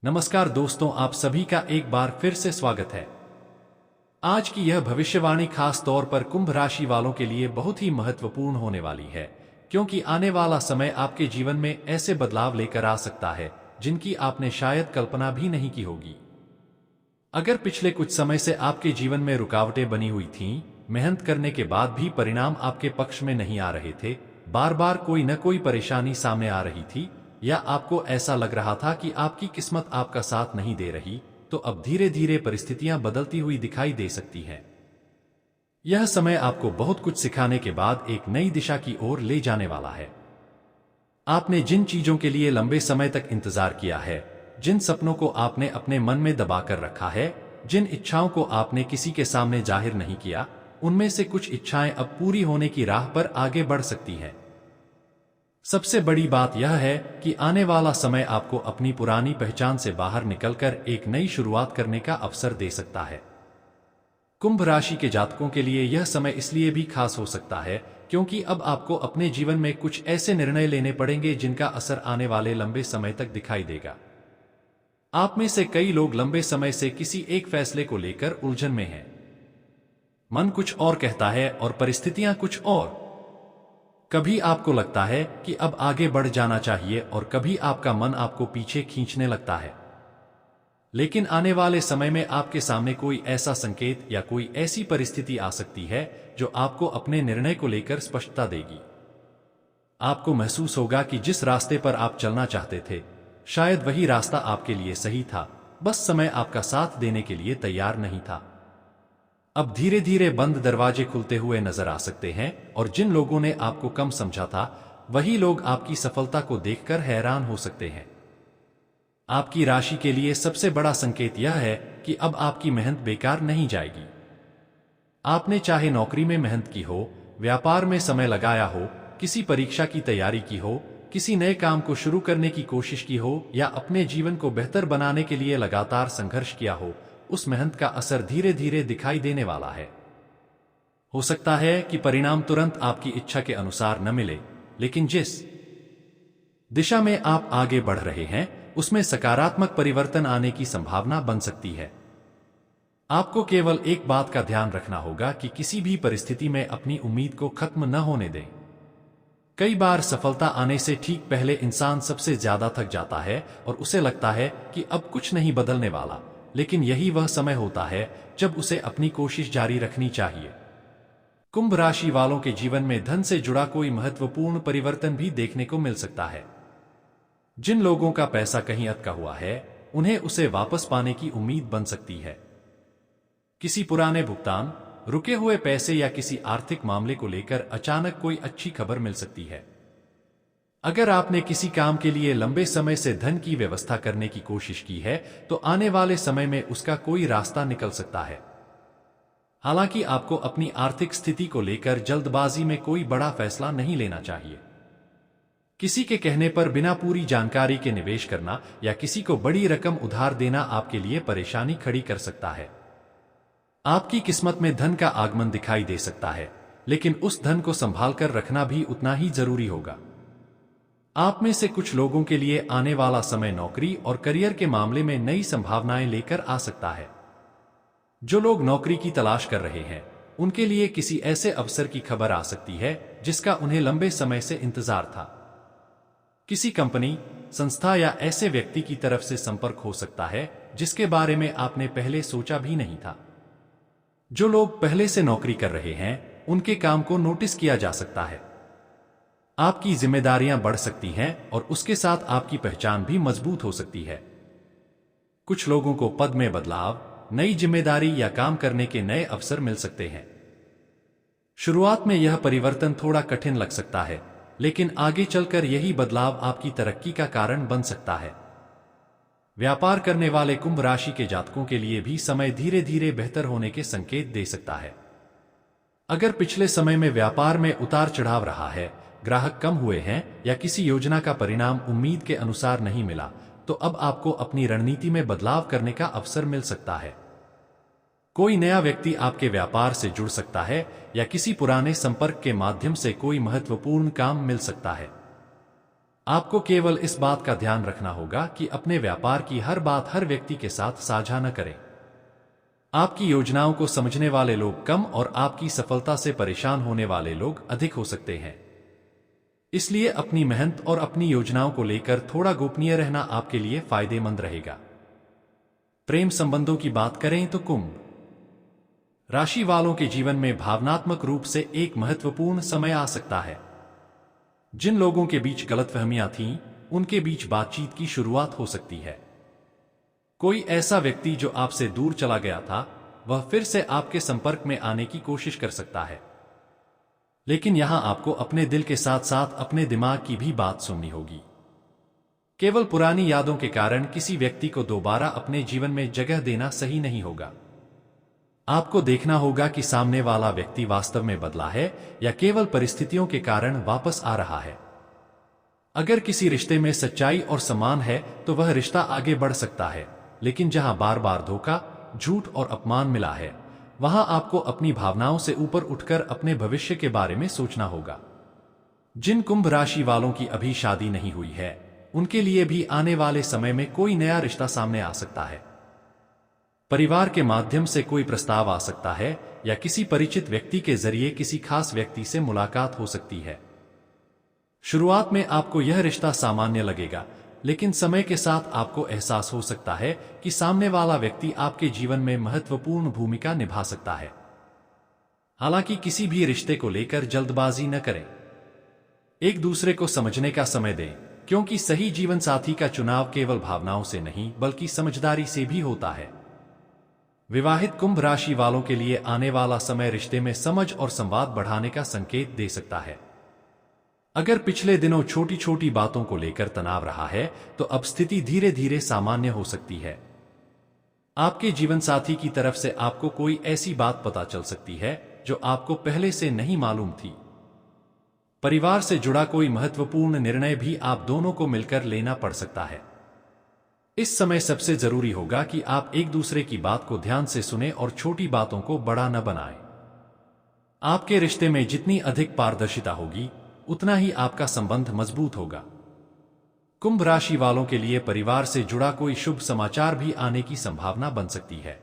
नमस्कार दोस्तों, आप सभी का एक बार फिर से स्वागत है। आज की यह भविष्यवाणी खास तौर पर कुंभ राशि वालों के लिए बहुत ही महत्वपूर्ण होने वाली है, क्योंकि आने वाला समय आपके जीवन में ऐसे बदलाव लेकर आ सकता है जिनकी आपने शायद कल्पना भी नहीं की होगी। अगर पिछले कुछ समय से आपके जीवन में रुकावटें बनी हुई थीं, मेहनत करने के बाद भी परिणाम आपके पक्ष में नहीं आ रहे थे, बार बार कोई न कोई परेशानी सामने आ रही थी, या आपको ऐसा लग रहा था कि आपकी किस्मत आपका साथ नहीं दे रही, तो अब धीरे धीरे परिस्थितियां बदलती हुई दिखाई दे सकती हैं। यह समय आपको बहुत कुछ सिखाने के बाद एक नई दिशा की ओर ले जाने वाला है। आपने जिन चीजों के लिए लंबे समय तक इंतजार किया है, जिन सपनों को आपने अपने मन में दबाकर रखा है, जिन इच्छाओं को आपने किसी के सामने जाहिर नहीं किया, उनमें से कुछ इच्छाएं अब पूरी होने की राह पर आगे बढ़ सकती हैं। सबसे बड़ी बात यह है कि आने वाला समय आपको अपनी पुरानी पहचान से बाहर निकलकर एक नई शुरुआत करने का अवसर दे सकता है। कुंभ राशि के जातकों के लिए यह समय इसलिए भी खास हो सकता है क्योंकि अब आपको अपने जीवन में कुछ ऐसे निर्णय लेने पड़ेंगे जिनका असर आने वाले लंबे समय तक दिखाई देगा। आप में से कई लोग लंबे समय से किसी एक फैसले को लेकर उलझन में हैं। मन कुछ और कहता है और परिस्थितियां कुछ और। कभी आपको लगता है कि अब आगे बढ़ जाना चाहिए और कभी आपका मन आपको पीछे खींचने लगता है। लेकिन आने वाले समय में आपके सामने कोई ऐसा संकेत या कोई ऐसी परिस्थिति आ सकती है जो आपको अपने निर्णय को लेकर स्पष्टता देगी। आपको महसूस होगा कि जिस रास्ते पर आप चलना चाहते थे, शायद वही रास्ता आपके लिए सही था, बस समय आपका साथ देने के लिए तैयार नहीं था। अब धीरे धीरे बंद दरवाजे खुलते हुए नजर आ सकते हैं और जिन लोगों ने आपको कम समझा था, वही लोग आपकी सफलता को देखकर हैरान हो सकते हैं। आपकी राशि के लिए सबसे बड़ा संकेत यह है कि अब आपकी मेहनत बेकार नहीं जाएगी। आपने चाहे नौकरी में मेहनत की हो, व्यापार में समय लगाया हो, किसी परीक्षा की तैयारी की हो, किसी नए काम को शुरू करने की कोशिश की हो या अपने जीवन को बेहतर बनाने के लिए लगातार संघर्ष किया हो, उस मेहनत का असर धीरे धीरे दिखाई देने वाला है। हो सकता है कि परिणाम तुरंत आपकी इच्छा के अनुसार न मिले, लेकिन जिस दिशा में आप आगे बढ़ रहे हैं, उसमें सकारात्मक परिवर्तन आने की संभावना बन सकती है। आपको केवल एक बात का ध्यान रखना होगा कि किसी भी परिस्थिति में अपनी उम्मीद को खत्म न होने दें। कई बार सफलता आने से ठीक पहले इंसान सबसे ज्यादा थक जाता है और उसे लगता है कि अब कुछ नहीं बदलने वाला, लेकिन यही वह समय होता है जब उसे अपनी कोशिश जारी रखनी चाहिए। कुंभ राशि वालों के जीवन में धन से जुड़ा कोई महत्वपूर्ण परिवर्तन भी देखने को मिल सकता है। जिन लोगों का पैसा कहीं अटका हुआ है, उन्हें उसे वापस पाने की उम्मीद बन सकती है। किसी पुराने भुगतान, रुके हुए पैसे या किसी आर्थिक मामले को लेकर अचानक कोई अच्छी खबर मिल सकती है। अगर आपने किसी काम के लिए लंबे समय से धन की व्यवस्था करने की कोशिश की है, तो आने वाले समय में उसका कोई रास्ता निकल सकता है। हालांकि आपको अपनी आर्थिक स्थिति को लेकर जल्दबाजी में कोई बड़ा फैसला नहीं लेना चाहिए। किसी के कहने पर बिना पूरी जानकारी के निवेश करना या किसी को बड़ी रकम उधार देना आपके लिए परेशानी खड़ी कर सकता है। आपकी किस्मत में धन का आगमन दिखाई दे सकता है, लेकिन उस धन को संभाल कर रखना भी उतना ही जरूरी होगा। आप में से कुछ लोगों के लिए आने वाला समय नौकरी और करियर के मामले में नई संभावनाएं लेकर आ सकता है। जो लोग नौकरी की तलाश कर रहे हैं, उनके लिए किसी ऐसे अवसर की खबर आ सकती है जिसका उन्हें लंबे समय से इंतजार था। किसी कंपनी, संस्था या ऐसे व्यक्ति की तरफ से संपर्क हो सकता है जिसके बारे में आपने पहले सोचा भी नहीं था। जो लोग पहले से नौकरी कर रहे हैं, उनके काम को नोटिस किया जा सकता है। आपकी जिम्मेदारियां बढ़ सकती हैं और उसके साथ आपकी पहचान भी मजबूत हो सकती है। कुछ लोगों को पद में बदलाव, नई जिम्मेदारी या काम करने के नए अवसर मिल सकते हैं। शुरुआत में यह परिवर्तन थोड़ा कठिन लग सकता है, लेकिन आगे चलकर यही बदलाव आपकी तरक्की का कारण बन सकता है। व्यापार करने वाले कुंभ राशि के जातकों के लिए भी समय धीरे धीरे बेहतर होने के संकेत दे सकता है। अगर पिछले समय में व्यापार में उतार चढ़ाव रहा है, ग्राहक कम हुए हैं या किसी योजना का परिणाम उम्मीद के अनुसार नहीं मिला, तो अब आपको अपनी रणनीति में बदलाव करने का अवसर मिल सकता है। कोई नया व्यक्ति आपके व्यापार से जुड़ सकता है या किसी पुराने संपर्क के माध्यम से कोई महत्वपूर्ण काम मिल सकता है। आपको केवल इस बात का ध्यान रखना होगा कि अपने व्यापार की हर बात हर व्यक्ति के साथ साझा न करें। आपकी योजनाओं को समझने वाले लोग कम और आपकी सफलता से परेशान होने वाले लोग अधिक हो सकते हैं। इसलिए अपनी मेहनत और अपनी योजनाओं को लेकर थोड़ा गोपनीय रहना आपके लिए फायदेमंद रहेगा। प्रेम संबंधों की बात करें तो कुंभ राशि वालों के जीवन में भावनात्मक रूप से एक महत्वपूर्ण समय आ सकता है। जिन लोगों के बीच गलतफहमियां थीं, उनके बीच बातचीत की शुरुआत हो सकती है। कोई ऐसा व्यक्ति जो आपसे दूर चला गया था, वह फिर से आपके संपर्क में आने की कोशिश कर सकता है। लेकिन यहां आपको अपने दिल के साथ साथ अपने दिमाग की भी बात सुननी होगी। केवल पुरानी यादों के कारण किसी व्यक्ति को दोबारा अपने जीवन में जगह देना सही नहीं होगा। आपको देखना होगा कि सामने वाला व्यक्ति वास्तव में बदला है या केवल परिस्थितियों के कारण वापस आ रहा है। अगर किसी रिश्ते में सच्चाई और सम्मान है तो वह रिश्ता आगे बढ़ सकता है, लेकिन जहां बार बार धोखा, झूठ और अपमान मिला है, वहां आपको अपनी भावनाओं से ऊपर उठकर अपने भविष्य के बारे में सोचना होगा। जिन कुंभ राशि वालों की अभी शादी नहीं हुई है, उनके लिए भी आने वाले समय में कोई नया रिश्ता सामने आ सकता है। परिवार के माध्यम से कोई प्रस्ताव आ सकता है या किसी परिचित व्यक्ति के जरिए किसी खास व्यक्ति से मुलाकात हो सकती है। शुरुआत में आपको यह रिश्ता सामान्य लगेगा, लेकिन समय के साथ आपको एहसास हो सकता है कि सामने वाला व्यक्ति आपके जीवन में महत्वपूर्ण भूमिका निभा सकता है। हालांकि किसी भी रिश्ते को लेकर जल्दबाजी न करें। एक दूसरे को समझने का समय दें, क्योंकि सही जीवन साथी का चुनाव केवल भावनाओं से नहीं बल्कि समझदारी से भी होता है। विवाहित कुंभ राशि वालों के लिए आने वाला समय रिश्ते में समझ और संवाद बढ़ाने का संकेत दे सकता है। अगर पिछले दिनों छोटी छोटी बातों को लेकर तनाव रहा है, तो अब स्थिति धीरे धीरे सामान्य हो सकती है। आपके जीवन साथी की तरफ से आपको कोई ऐसी बात पता चल सकती है जो आपको पहले से नहीं मालूम थी। परिवार से जुड़ा कोई महत्वपूर्ण निर्णय भी आप दोनों को मिलकर लेना पड़ सकता है। इस समय सबसे जरूरी होगा कि आप एक दूसरे की बात को ध्यान से सुने और छोटी बातों को बड़ा न बनाएं। आपके रिश्ते में जितनी अधिक पारदर्शिता होगी, उतना ही आपका संबंध मजबूत होगा। कुंभ राशि वालों के लिए परिवार से जुड़ा कोई शुभ समाचार भी आने की संभावना बन सकती है।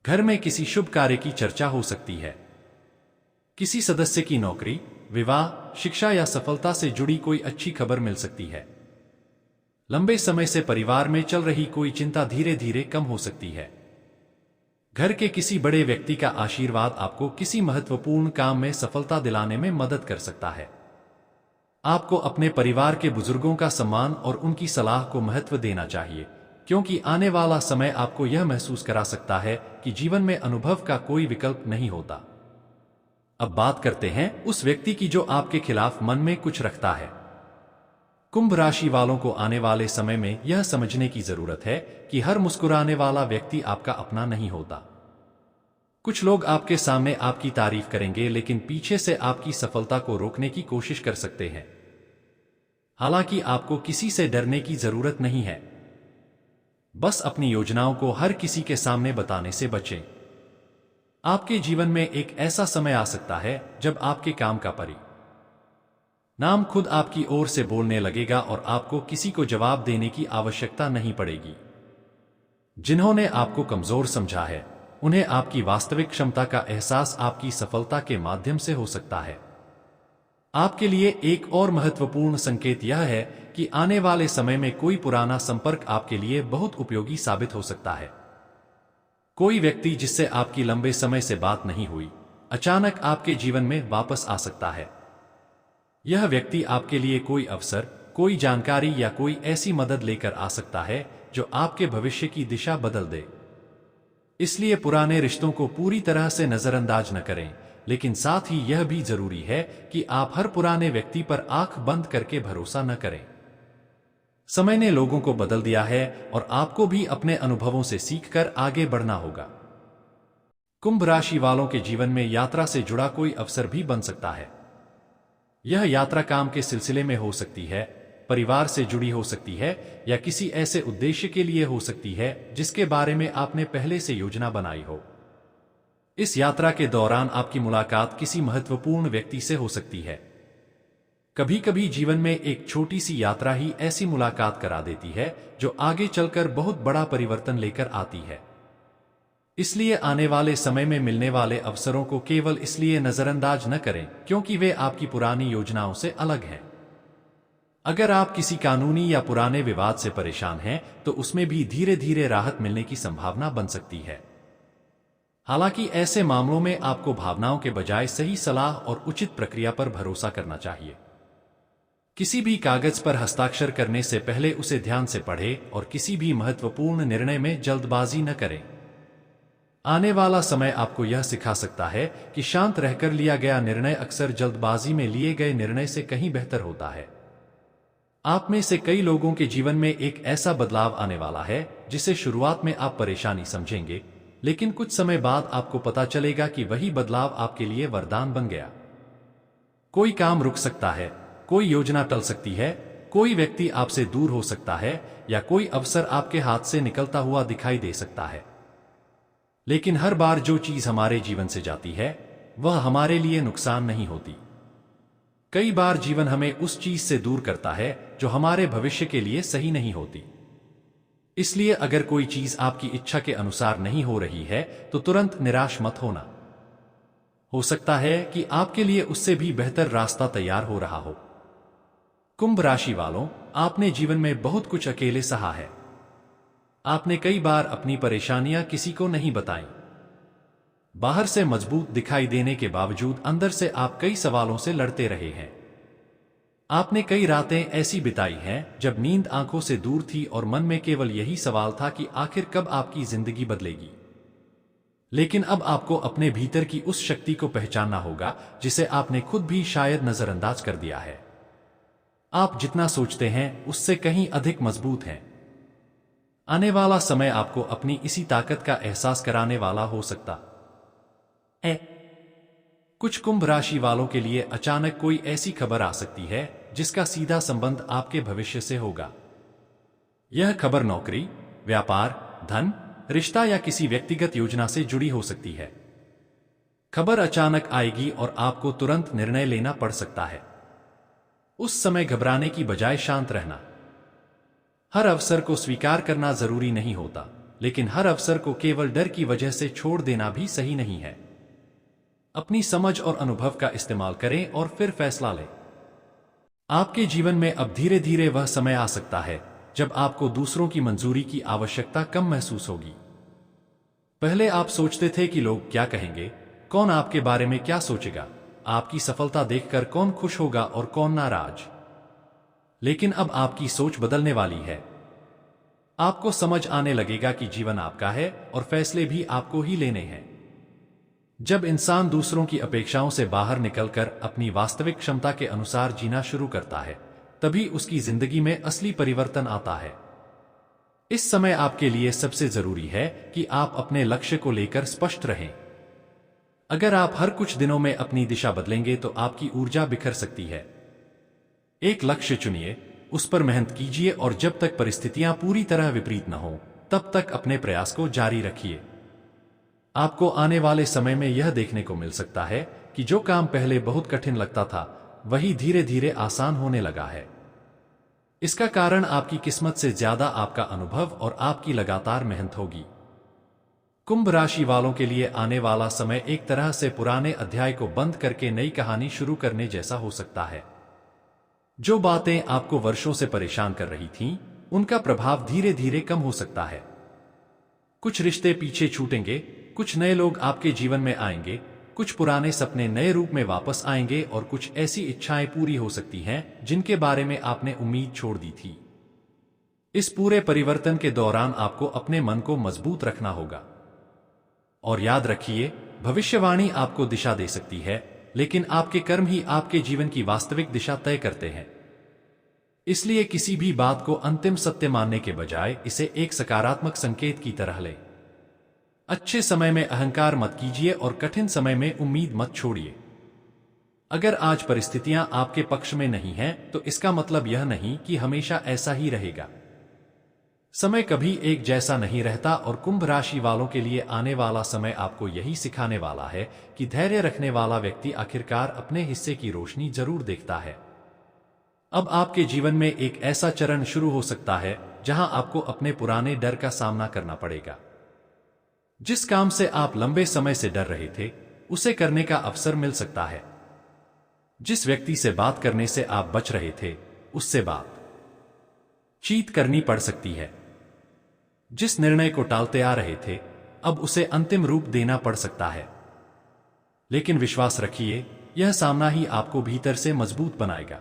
घर में किसी शुभ कार्य की चर्चा हो सकती है। किसी सदस्य की नौकरी, विवाह, शिक्षा या सफलता से जुड़ी कोई अच्छी खबर मिल सकती है। लंबे समय से परिवार में चल रही कोई चिंता धीरे धीरे कम हो सकती है। घर के किसी बड़े व्यक्ति का आशीर्वाद आपको किसी महत्वपूर्ण काम में सफलता दिलाने में मदद कर सकता है। आपको अपने परिवार के बुजुर्गों का सम्मान और उनकी सलाह को महत्व देना चाहिए, क्योंकि आने वाला समय आपको यह महसूस करा सकता है कि जीवन में अनुभव का कोई विकल्प नहीं होता। अब बात करते हैं उस व्यक्ति की जो आपके खिलाफ मन में कुछ रखता है। कुंभ राशि वालों को आने वाले समय में यह समझने की जरूरत है कि हर मुस्कुराने वाला व्यक्ति आपका अपना नहीं होता। कुछ लोग आपके सामने आपकी तारीफ करेंगे, लेकिन पीछे से आपकी सफलता को रोकने की कोशिश कर सकते हैं। हालांकि आपको किसी से डरने की जरूरत नहीं है। बस अपनी योजनाओं को हर किसी के सामने बताने से बचें। आपके जीवन में एक ऐसा समय आ सकता है जब आपके काम का नाम खुद आपकी ओर से बोलने लगेगा और आपको किसी को जवाब देने की आवश्यकता नहीं पड़ेगी। जिन्होंने आपको कमजोर समझा है, उन्हें आपकी वास्तविक क्षमता का एहसास आपकी सफलता के माध्यम से हो सकता है। आपके लिए एक और महत्वपूर्ण संकेत यह है कि आने वाले समय में कोई पुराना संपर्क आपके लिए बहुत उपयोगी साबित हो सकता है। कोई व्यक्ति जिससे आपकी लंबे समय से बात नहीं हुई, अचानक आपके जीवन में वापस आ सकता है। यह व्यक्ति आपके लिए कोई अवसर, कोई जानकारी या कोई ऐसी मदद लेकर आ सकता है जो आपके भविष्य की दिशा बदल दे। इसलिए पुराने रिश्तों को पूरी तरह से नजरअंदाज न करें, लेकिन साथ ही यह भी जरूरी है कि आप हर पुराने व्यक्ति पर आंख बंद करके भरोसा न करें। समय ने लोगों को बदल दिया है और आपको भी अपने अनुभवों से सीखकर आगे बढ़ना होगा। कुंभ राशि वालों के जीवन में यात्रा से जुड़ा कोई अवसर भी बन सकता है। यह यात्रा काम के सिलसिले में हो सकती है, परिवार से जुड़ी हो सकती है या किसी ऐसे उद्देश्य के लिए हो सकती है जिसके बारे में आपने पहले से योजना बनाई हो। इस यात्रा के दौरान आपकी मुलाकात किसी महत्वपूर्ण व्यक्ति से हो सकती है। कभी कभी जीवन में एक छोटी सी यात्रा ही ऐसी मुलाकात करा देती है जो आगे चलकर बहुत बड़ा परिवर्तन लेकर आती है। इसलिए आने वाले समय में मिलने वाले अवसरों को केवल इसलिए नजरअंदाज न करें क्योंकि वे आपकी पुरानी योजनाओं से अलग हैं। अगर आप किसी कानूनी या पुराने विवाद से परेशान हैं, तो उसमें भी धीरे धीरे राहत मिलने की संभावना बन सकती है। हालांकि ऐसे मामलों में आपको भावनाओं के बजाय सही सलाह और उचित प्रक्रिया पर भरोसा करना चाहिए। किसी भी कागज पर हस्ताक्षर करने से पहले उसे ध्यान से पढ़ें और किसी भी महत्वपूर्ण निर्णय में जल्दबाजी न करें। आने वाला समय आपको यह सिखा सकता है कि शांत रहकर लिया गया निर्णय अक्सर जल्दबाजी में लिए गए निर्णय से कहीं बेहतर होता है। आप में से कई लोगों के जीवन में एक ऐसा बदलाव आने वाला है जिसे शुरुआत में आप परेशानी समझेंगे, लेकिन कुछ समय बाद आपको पता चलेगा कि वही बदलाव आपके लिए वरदान बन गया। कोई काम रुक सकता है, कोई योजना टल सकती है, कोई व्यक्ति आपसे दूर हो सकता है या कोई अवसर आपके हाथ से निकलता हुआ दिखाई दे सकता है। लेकिन हर बार जो चीज हमारे जीवन से जाती है वह हमारे लिए नुकसान नहीं होती। कई बार जीवन हमें उस चीज से दूर करता है जो हमारे भविष्य के लिए सही नहीं होती। इसलिए अगर कोई चीज आपकी इच्छा के अनुसार नहीं हो रही है तो तुरंत निराश मत होना। हो सकता है कि आपके लिए उससे भी बेहतर रास्ता तैयार हो रहा हो। कुंभ राशि वालों, आपने जीवन में बहुत कुछ अकेले सहा है। आपने कई बार अपनी परेशानियां किसी को नहीं बताई। बाहर से मजबूत दिखाई देने के बावजूद अंदर से आप कई सवालों से लड़ते रहे हैं। आपने कई रातें ऐसी बिताई हैं जब नींद आंखों से दूर थी और मन में केवल यही सवाल था कि आखिर कब आपकी जिंदगी बदलेगी। लेकिन अब आपको अपने भीतर की उस शक्ति को पहचानना होगा जिसे आपने खुद भी शायद नजरअंदाज कर दिया है। आप जितना सोचते हैं उससे कहीं अधिक मजबूत हैं। आने वाला समय आपको अपनी इसी ताकत का एहसास कराने वाला हो सकता है। कुछ कुंभ राशि वालों के लिए अचानक कोई ऐसी खबर आ सकती है जिसका सीधा संबंध आपके भविष्य से होगा। यह खबर नौकरी, व्यापार, धन, रिश्ता या किसी व्यक्तिगत योजना से जुड़ी हो सकती है। खबर अचानक आएगी और आपको तुरंत निर्णय लेना पड़ सकता है। उस समय घबराने की बजाय शांत रहना। हर अवसर को स्वीकार करना जरूरी नहीं होता, लेकिन हर अवसर को केवल डर की वजह से छोड़ देना भी सही नहीं है। अपनी समझ और अनुभव का इस्तेमाल करें और फिर फैसला लें। आपके जीवन में अब धीरे धीरे वह समय आ सकता है जब आपको दूसरों की मंजूरी की आवश्यकता कम महसूस होगी। पहले आप सोचते थे कि लोग क्या कहेंगे, कौन आपके बारे में क्या सोचेगा, आपकी सफलता देखकर कौन खुश होगा और कौन नाराज। लेकिन अब आपकी सोच बदलने वाली है। आपको समझ आने लगेगा कि जीवन आपका है और फैसले भी आपको ही लेने हैं। जब इंसान दूसरों की अपेक्षाओं से बाहर निकलकर अपनी वास्तविक क्षमता के अनुसार जीना शुरू करता है, तभी उसकी जिंदगी में असली परिवर्तन आता है। इस समय आपके लिए सबसे जरूरी है कि आप अपने लक्ष्य को लेकर स्पष्ट रहें। अगर आप हर कुछ दिनों में अपनी दिशा बदलेंगे तो आपकी ऊर्जा बिखर सकती है। एक लक्ष्य चुनिए, उस पर मेहनत कीजिए और जब तक परिस्थितियां पूरी तरह विपरीत न हो तब तक अपने प्रयास को जारी रखिए। आपको आने वाले समय में यह देखने को मिल सकता है कि जो काम पहले बहुत कठिन लगता था वही धीरे धीरे आसान होने लगा है। इसका कारण आपकी किस्मत से ज्यादा आपका अनुभव और आपकी लगातार मेहनत होगी। कुंभ राशि वालों के लिए आने वाला समय एक तरह से पुराने अध्याय को बंद करके नई कहानी शुरू करने जैसा हो सकता है। जो बातें आपको वर्षों से परेशान कर रही थीं, उनका प्रभाव धीरे धीरे कम हो सकता है। कुछ रिश्ते पीछे छूटेंगे, कुछ नए लोग आपके जीवन में आएंगे, कुछ पुराने सपने नए रूप में वापस आएंगे और कुछ ऐसी इच्छाएं पूरी हो सकती हैं जिनके बारे में आपने उम्मीद छोड़ दी थी। इस पूरे परिवर्तन के दौरान आपको अपने मन को मजबूत रखना होगा। और याद रखिए, भविष्यवाणी आपको दिशा दे सकती है, लेकिन आपके कर्म ही आपके जीवन की वास्तविक दिशा तय करते हैं। इसलिए किसी भी बात को अंतिम सत्य मानने के बजाय इसे एक सकारात्मक संकेत की तरह लें। अच्छे समय में अहंकार मत कीजिए और कठिन समय में उम्मीद मत छोड़िए। अगर आज परिस्थितियां आपके पक्ष में नहीं हैं, तो इसका मतलब यह नहीं कि हमेशा ऐसा ही रहेगा। समय कभी एक जैसा नहीं रहता और कुंभ राशि वालों के लिए आने वाला समय आपको यही सिखाने वाला है कि धैर्य रखने वाला व्यक्ति आखिरकार अपने हिस्से की रोशनी जरूर देखता है। अब आपके जीवन में एक ऐसा चरण शुरू हो सकता है जहां आपको अपने पुराने डर का सामना करना पड़ेगा। जिस काम से आप लंबे समय से डर रहे थे, उसे करने का अवसर मिल सकता है। जिस व्यक्ति से बात करने से आप बच रहे थे, उससे बातचीत करनी पड़ सकती है। जिस निर्णय को टालते आ रहे थे, अब उसे अंतिम रूप देना पड़ सकता है। लेकिन विश्वास रखिए, यह सामना ही आपको भीतर से मजबूत बनाएगा।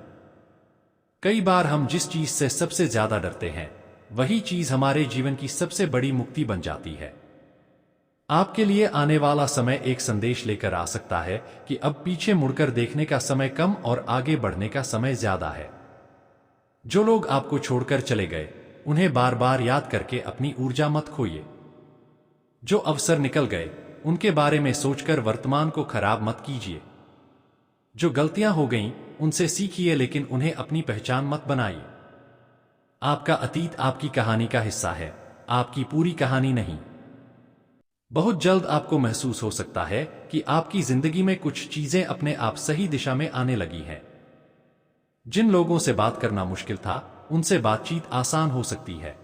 कई बार हम जिस चीज से सबसे ज्यादा डरते हैं, वही चीज हमारे जीवन की सबसे बड़ी मुक्ति बन जाती है। आपके लिए आने वाला समय एक संदेश लेकर आ सकता है कि अब पीछे मुड़कर देखने का समय कम और आगे बढ़ने का समय ज्यादा है। जो लोग आपको छोड़कर चले गए, उन्हें बार बार याद करके अपनी ऊर्जा मत खोइए। जो अवसर निकल गए, उनके बारे में सोचकर वर्तमान को खराब मत कीजिए। जो गलतियां हो गईं, उनसे सीखिए, लेकिन उन्हें अपनी पहचान मत बनाइए। आपका अतीत आपकी कहानी का हिस्सा है, आपकी पूरी कहानी नहीं। बहुत जल्द आपको महसूस हो सकता है कि आपकी जिंदगी में कुछ चीजें अपने आप सही दिशा में आने लगी हैं। जिन लोगों से बात करना मुश्किल था, उनसे बातचीत आसान हो सकती है।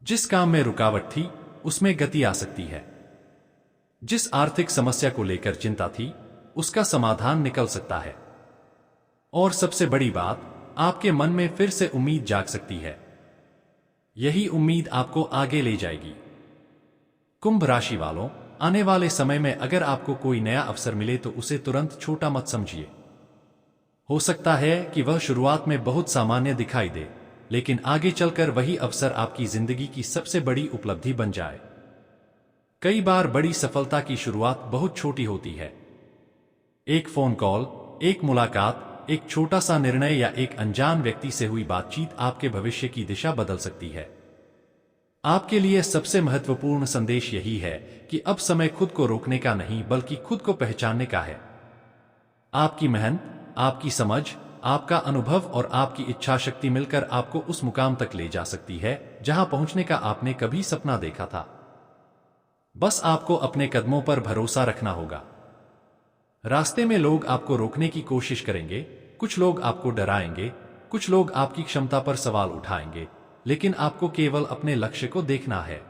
जिस काम में रुकावट थी, उसमें गति आ सकती है। जिस आर्थिक समस्या को लेकर चिंता थी, उसका समाधान निकल सकता है। और सबसे बड़ी बात, आपके मन में फिर से उम्मीद जाग सकती है। यही उम्मीद आपको आगे ले जाएगी। कुंभ राशि वालों, आने वाले समय में अगर आपको कोई नया अवसर मिले तो उसे तुरंत छोटा मत समझिए। हो सकता है कि वह शुरुआत में बहुत सामान्य दिखाई दे, लेकिन आगे चलकर वही अवसर आपकी जिंदगी की सबसे बड़ी उपलब्धि बन जाए। कई बार बड़ी सफलता की शुरुआत बहुत छोटी होती है। एक फोन कॉल, एक मुलाकात, एक छोटा सा निर्णय या एक अनजान व्यक्ति से हुई बातचीत आपके भविष्य की दिशा बदल सकती है। आपके लिए सबसे महत्वपूर्ण संदेश यही है कि अब समय खुद को रोकने का नहीं, बल्कि खुद को पहचानने का है। आपकी मेहनत, आपकी समझ, आपका अनुभव और आपकी इच्छा शक्ति मिलकर आपको उस मुकाम तक ले जा सकती है जहां पहुंचने का आपने कभी सपना देखा था। बस आपको अपने कदमों पर भरोसा रखना होगा। रास्ते में लोग आपको रोकने की कोशिश करेंगे, कुछ लोग आपको डराएंगे, कुछ लोग आपकी क्षमता पर सवाल उठाएंगे, लेकिन आपको केवल अपने लक्ष्य को देखना है।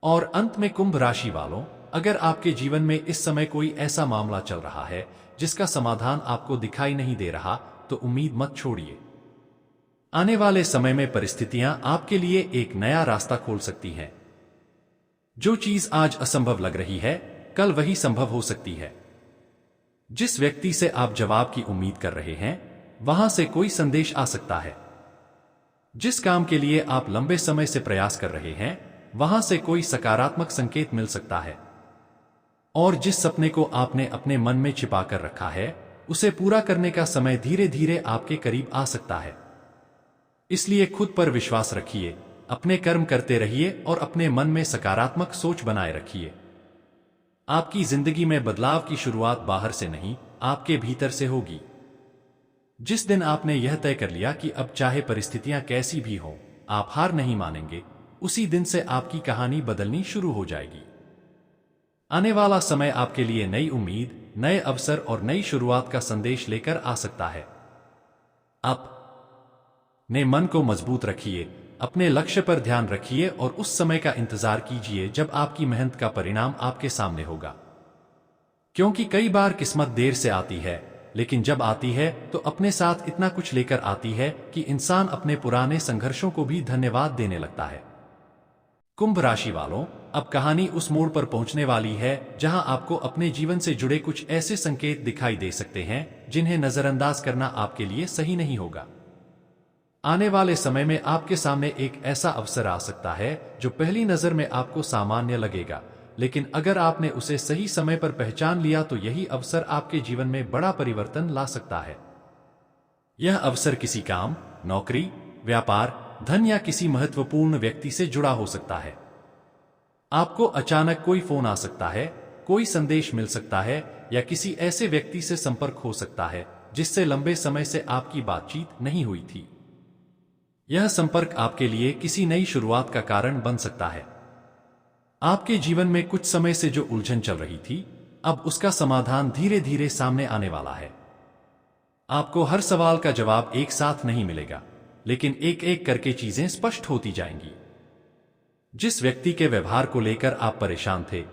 और अंत में कुंभ राशि वालों, अगर आपके जीवन में इस समय कोई ऐसा मामला चल रहा है जिसका समाधान आपको दिखाई नहीं दे रहा, तो उम्मीद मत छोड़िए। आने वाले समय में परिस्थितियां आपके लिए एक नया रास्ता खोल सकती हैं। जो चीज आज असंभव लग रही है, कल वही संभव हो सकती है। जिस व्यक्ति से आप जवाब की उम्मीद कर रहे हैं, वहां से कोई संदेश आ सकता है। जिस काम के लिए आप लंबे समय से प्रयास कर रहे हैं, वहां से कोई सकारात्मक संकेत मिल सकता है। और जिस सपने को आपने अपने मन में छिपा कर रखा है, उसे पूरा करने का समय धीरे धीरे आपके करीब आ सकता है। इसलिए खुद पर विश्वास रखिए, अपने कर्म करते रहिए और अपने मन में सकारात्मक सोच बनाए रखिए। आपकी जिंदगी में बदलाव की शुरुआत बाहर से नहीं, आपके भीतर से होगी। जिस दिन आपने यह तय कर लिया कि अब चाहे परिस्थितियां कैसी भी हों, आप हार नहीं मानेंगे, उसी दिन से आपकी कहानी बदलनी शुरू हो जाएगी। आने वाला समय आपके लिए नई उम्मीद, नए अवसर और नई शुरुआत का संदेश लेकर आ सकता है। अपने मन को मजबूत रखिए, अपने लक्ष्य पर ध्यान रखिए और उस समय का इंतजार कीजिए जब आपकी मेहनत का परिणाम आपके सामने होगा। क्योंकि कई बार किस्मत देर से आती है, लेकिन जब आती है तो अपने साथ इतना कुछ लेकर आती है कि इंसान अपने पुराने संघर्षों को भी धन्यवाद देने लगता है। कुंभ राशि वालों, अब कहानी उस मोड़ पर पहुंचने वाली है जहां आपको अपने जीवन से जुड़े कुछ ऐसे संकेत दिखाई दे सकते हैं जिन्हें नजरअंदाज करना आपके लिए सही नहीं होगा। आने वाले समय में आपके सामने एक ऐसा अवसर आ सकता है जो पहली नजर में आपको सामान्य लगेगा, लेकिन अगर आपने उसे सही समय पर पहचान लिया तो यही अवसर आपके जीवन में बड़ा परिवर्तन ला सकता है। यह अवसर किसी काम, नौकरी, व्यापार, धन या किसी महत्वपूर्ण व्यक्ति से जुड़ा हो सकता है। आपको अचानक कोई फोन आ सकता है, कोई संदेश मिल सकता है या किसी ऐसे व्यक्ति से संपर्क हो सकता है जिससे लंबे समय से आपकी बातचीत नहीं हुई थी। यह संपर्क आपके लिए किसी नई शुरुआत का कारण बन सकता है। आपके जीवन में कुछ समय से जो उलझन चल रही थी, अब उसका समाधान धीरे धीरे सामने आने वाला है। आपको हर सवाल का जवाब एक साथ नहीं मिलेगा, लेकिन एक एक करके चीजें स्पष्ट होती जाएंगी। जिस व्यक्ति के व्यवहार को लेकर आप परेशान थे,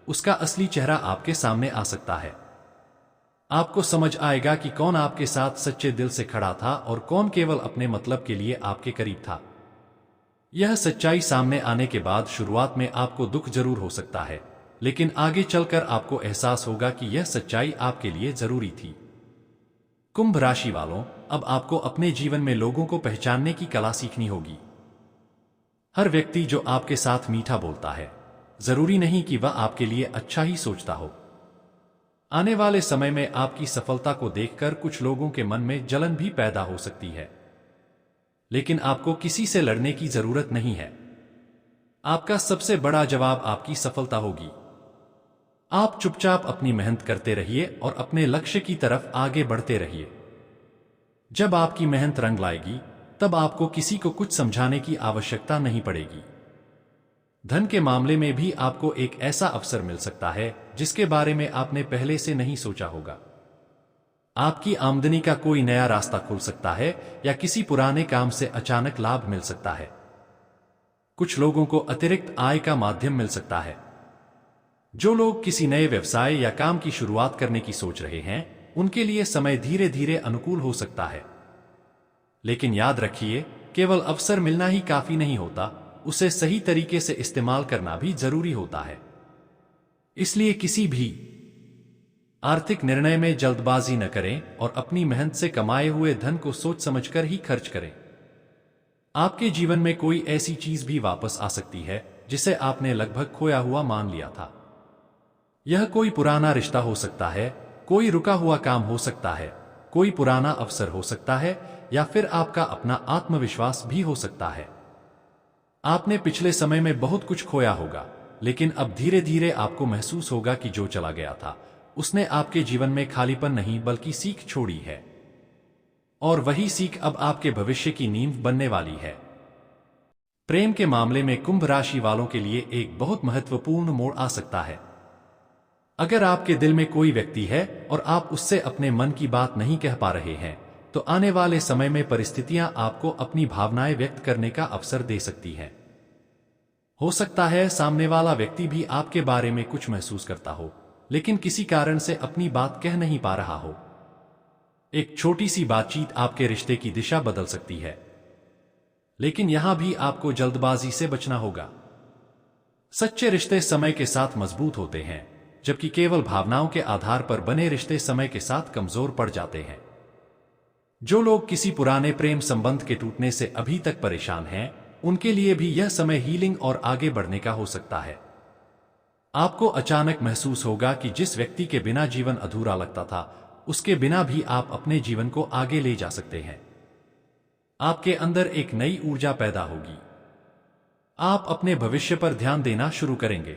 उसका असली चेहरा आपके सामने आ सकता है। आपको समझ आएगा कि कौन आपके साथ सच्चे दिल से खड़ा था और कौन केवल अपने मतलब के लिए आपके करीब था। यह सच्चाई सामने आने के बाद शुरुआत में आपको दुख जरूर हो सकता है, लेकिन आगे चलकर आपको एहसास होगा कि यह सच्चाई आपके लिए जरूरी थी। कुंभ राशि वालों, अब आपको अपने जीवन में लोगों को पहचानने की कला सीखनी होगी। हर व्यक्ति जो आपके साथ मीठा बोलता है, जरूरी नहीं कि वह आपके लिए अच्छा ही सोचता हो। आने वाले समय में आपकी सफलता को देखकर कुछ लोगों के मन में जलन भी पैदा हो सकती है, लेकिन आपको किसी से लड़ने की जरूरत नहीं है। आपका सबसे बड़ा जवाब आपकी सफलता होगी। आप चुपचाप अपनी मेहनत करते रहिए और अपने लक्ष्य की तरफ आगे बढ़ते रहिए। जब आपकी मेहनत रंग लाएगी, तब आपको किसी को कुछ समझाने की आवश्यकता नहीं पड़ेगी। धन के मामले में भी आपको एक ऐसा अवसर मिल सकता है जिसके बारे में आपने पहले से नहीं सोचा होगा। आपकी आमदनी का कोई नया रास्ता खुल सकता है या किसी पुराने काम से अचानक लाभ मिल सकता है। कुछ लोगों को अतिरिक्त आय का माध्यम मिल सकता है। जो लोग किसी नए व्यवसाय या काम की शुरुआत करने की सोच रहे हैं, उनके लिए समय धीरे धीरे अनुकूल हो सकता है। लेकिन याद रखिए, केवल अवसर मिलना ही काफी नहीं होता, उसे सही तरीके से इस्तेमाल करना भी जरूरी होता है। इसलिए किसी भी आर्थिक निर्णय में जल्दबाजी न करें और अपनी मेहनत से कमाए हुए धन को सोच समझकर ही खर्च करें। आपके जीवन में कोई ऐसी चीज भी वापस आ सकती है जिसे आपने लगभग खोया हुआ मान लिया था। यह कोई पुराना रिश्ता हो सकता है, कोई रुका हुआ काम हो सकता है, कोई पुराना अवसर हो सकता है, या फिर आपका अपना आत्मविश्वास भी हो सकता है। आपने पिछले समय में बहुत कुछ खोया होगा, लेकिन अब धीरे धीरे आपको महसूस होगा कि जो चला गया था, उसने आपके जीवन में खालीपन नहीं बल्कि सीख छोड़ी है, और वही सीख अब आपके भविष्य की नींव बनने वाली है। प्रेम के मामले में कुंभ राशि वालों के लिए एक बहुत महत्वपूर्ण मोड़ आ सकता है। अगर आपके दिल में कोई व्यक्ति है और आप उससे अपने मन की बात नहीं कह पा रहे हैं, तो आने वाले समय में परिस्थितियां आपको अपनी भावनाएं व्यक्त करने का अवसर दे सकती हैं। हो सकता है सामने वाला व्यक्ति भी आपके बारे में कुछ महसूस करता हो, लेकिन किसी कारण से अपनी बात कह नहीं पा रहा हो। एक छोटी सी बातचीत आपके रिश्ते की दिशा बदल सकती है, लेकिन यहां भी आपको जल्दबाजी से बचना होगा। सच्चे रिश्ते समय के साथ मजबूत होते हैं, जबकि केवल भावनाओं के आधार पर बने रिश्ते समय के साथ कमजोर पड़ जाते हैं। जो लोग किसी पुराने प्रेम संबंध के टूटने से अभी तक परेशान हैं, उनके लिए भी यह समय हीलिंग और आगे बढ़ने का हो सकता है। आपको अचानक महसूस होगा कि जिस व्यक्ति के बिना जीवन अधूरा लगता था, उसके बिना भी आप अपने जीवन को आगे ले जा सकते हैं। आपके अंदर एक नई ऊर्जा पैदा होगी। आप अपने भविष्य पर ध्यान देना शुरू करेंगे,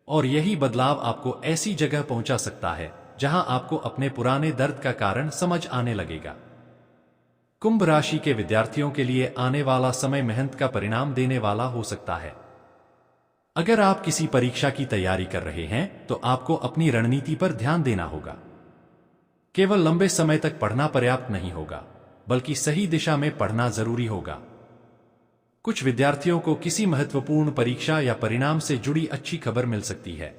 और यही बदलाव आपको ऐसी जगह पहुंचा सकता है जहां आपको अपने पुराने दर्द का कारण समझ आने लगेगा। कुंभ राशि के विद्यार्थियों के लिए आने वाला समय मेहनत का परिणाम देने वाला हो सकता है। अगर आप किसी परीक्षा की तैयारी कर रहे हैं, तो आपको अपनी रणनीति पर ध्यान देना होगा। केवल लंबे समय तक पढ़ना पर्याप्त नहीं होगा, बल्कि सही दिशा में पढ़ना जरूरी होगा। कुछ विद्यार्थियों को किसी महत्वपूर्ण परीक्षा या परिणाम से जुड़ी अच्छी खबर मिल सकती है।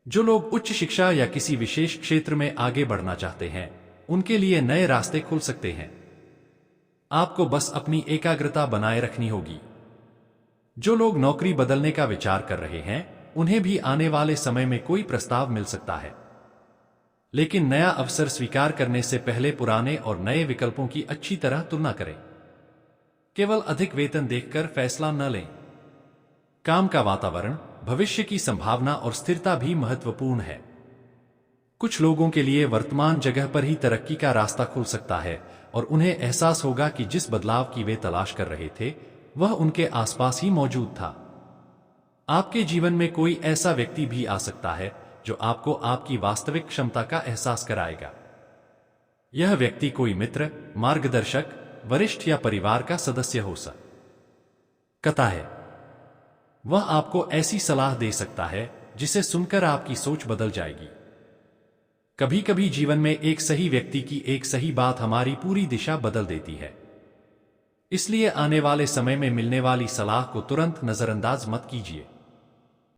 जो लोग उच्च शिक्षा या किसी विशेष क्षेत्र में आगे बढ़ना चाहते हैं, उनके लिए नए रास्ते खुल सकते हैं। आपको बस अपनी एकाग्रता बनाए रखनी होगी। जो लोग नौकरी बदलने का विचार कर रहे हैं, उन्हें भी आने वाले समय में कोई प्रस्ताव मिल सकता है, लेकिन नया अवसर स्वीकार करने से पहले पुराने और नए विकल्पों की अच्छी तरह तुलना करें। केवल अधिक वेतन देखकर फैसला न लें। काम का वातावरण, भविष्य की संभावना और स्थिरता भी महत्वपूर्ण है। कुछ लोगों के लिए वर्तमान जगह पर ही तरक्की का रास्ता खुल सकता है, और उन्हें एहसास होगा कि जिस बदलाव की वे तलाश कर रहे थे, वह उनके आसपास ही मौजूद था। आपके जीवन में कोई ऐसा व्यक्ति भी आ सकता है जो आपको आपकी वास्तविक क्षमता का एहसास कराएगा। यह व्यक्ति कोई मित्र, मार्गदर्शक, वरिष्ठ या परिवार का सदस्य हो सकता है। वह आपको ऐसी सलाह दे सकता है जिसे सुनकर आपकी सोच बदल जाएगी। कभी कभी जीवन में एक सही व्यक्ति की एक सही बात हमारी पूरी दिशा बदल देती है। इसलिए आने वाले समय में मिलने वाली सलाह को तुरंत नजरअंदाज मत कीजिए।